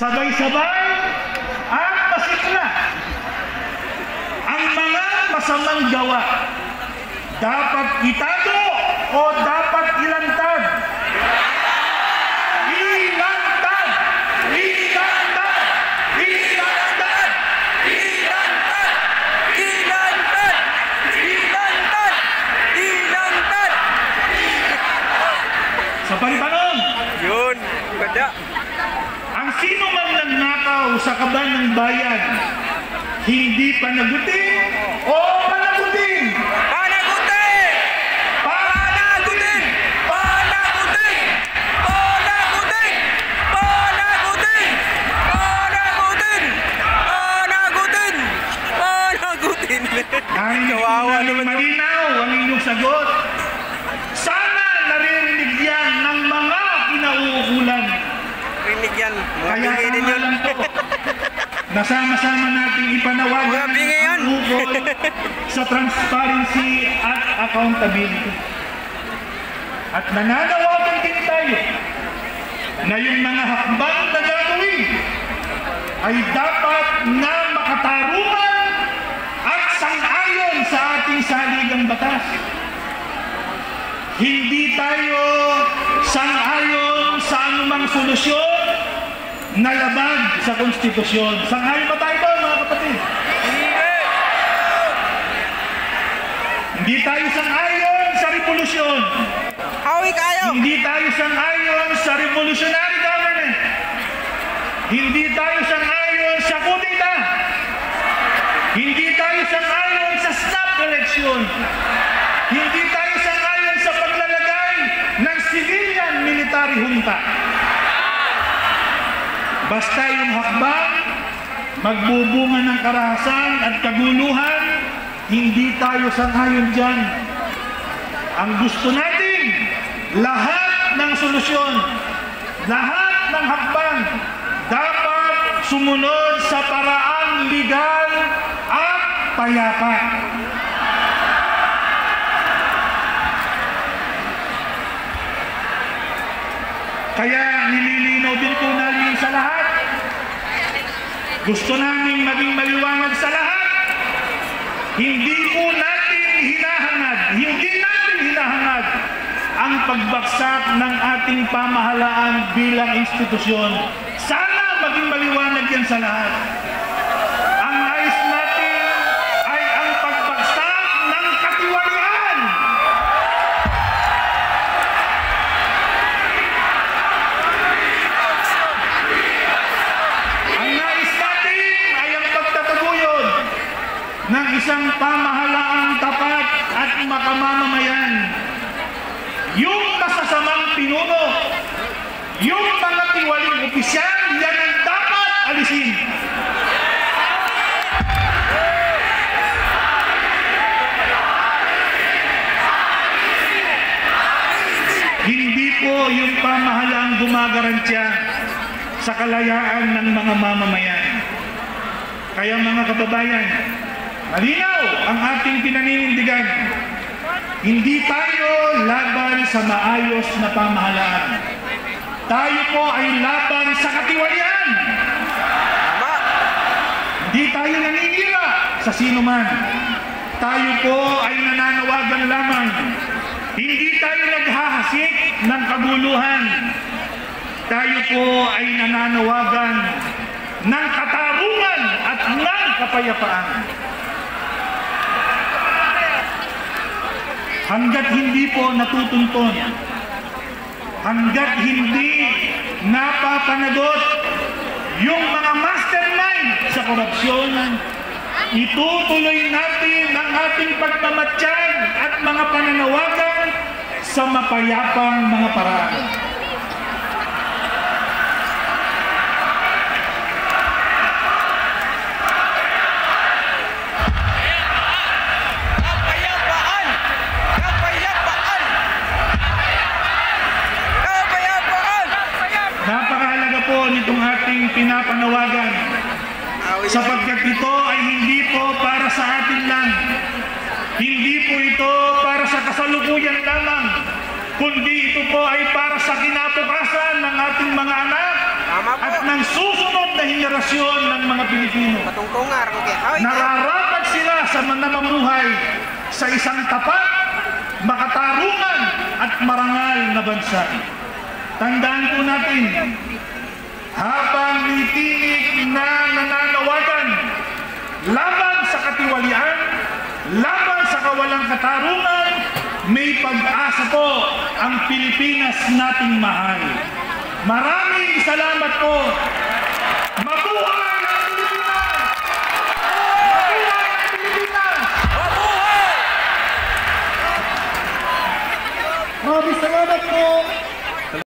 sabay-sabay at masikla ang mga masamang gawa. Dapat itago o dapat ilantad? Ilantad! Ilantad! Ilantad! Ilantad! Ilantad! Ilantad! Ilantad! Sa pantanong, Yun, ganda. ang sino man nagnakaw sa kaban ng bayan, hindi panagutin o panagutin? Panagutin! Panagutin! Panagutin! Panagutin! Panagutin! Panagutin! Panagutin! Panagutin! Kawawa naman. Malinaw ang inyong sagot. Sana naririnig yan ng mga kinauukulan. Rinig yan. Mga Kaya binginin tama yun. lang to. Nasama-sama natin ipanawagan Mga bingi yun. ang ukol sa transparency at accountability. At nananawagan din tayo na yung mga hakbang na gagawin ay dapat na makatarungan at sang-ayon sa ating saligang batas. Hindi tayo sang-ayon sa anumang solusyon na labag sa konstitusyon. Sang-ayon ba tayo doon, mga kapatid? Hindi tayo sang-ayon sa revolusyon. Hawi kayo! Hindi tayo sang-ayon sa revolutionary government. Hindi tayo sang-ayon sa kudita. Hindi tayo sang-ayon sa snap election. Hindi tayo sang-ayon sa paglalagay ng civilian military junta. Basta yung hakbang magbubunga ng karahasan at kaguluhan, hindi tayo sang-ayon dyan. Ang gusto natin, lahat ng solusyon, lahat ng hakbang, dapat sumunod sa paraang legal at payapa. Kaya nililinaw din po namin sa lahat. Gusto namin maging maliwanag sa lahat. Hindi po natin hinahangad ang pagbagsak ng ating pamahalaan bilang institusyon. Sana maging maliwanag yan sa lahat. Ang nais natin ay ang pagbagsak ng katiwalian. Ang nais natin ay ang pagtataguyod ng isang pamahalaang tapat at makamamamayan. Yung masasamang pinuno, yung mga tiwaling opisyal, yan ang dapat alisin. Hindi po yung pamahalaang gumagarantya sa kalayaan ng mga mamamayan. Kaya mga kababayan, malinaw ang ating pinaninindigan. Hindi tayo laban sa maayos na pamahalaan. Tayo po ay laban sa katiwalian. Hindi tayo naninira sa sino man. Tayo po ay nananawagan lamang. Hindi tayo naghahasik ng kaguluhan. Tayo po ay nananawagan ng katarungan at ng kapayapaan. Hanggat hindi po natutunton, hanggat hindi napapanagot yung mga mastermind sa korupsyon, itutuloy natin ang ating pagmamatsyag at mga pananawagan sa mapayapang mga paraan. Napakahalaga po nitong ating pinapanawagan sapagkat ito ay hindi po para sa atin lang. Hindi po ito para sa kasalukuyan lamang, kundi ito po ay para sa kinabukasan ng ating mga anak at ng susunod henerasyon ng mga Pilipino. Patungtungar, okay. Awik kayo. Nararapat sila sa manamumuhay sa isang tapat, makatarungan at marangal na bansa. Tandaan po natin, habang may tinig na nananawagan laban sa katiwalian, laban sa kawalang katarungan, may pag-asa po ang Pilipinas nating mahal. Maraming salamat po. Mabuhay!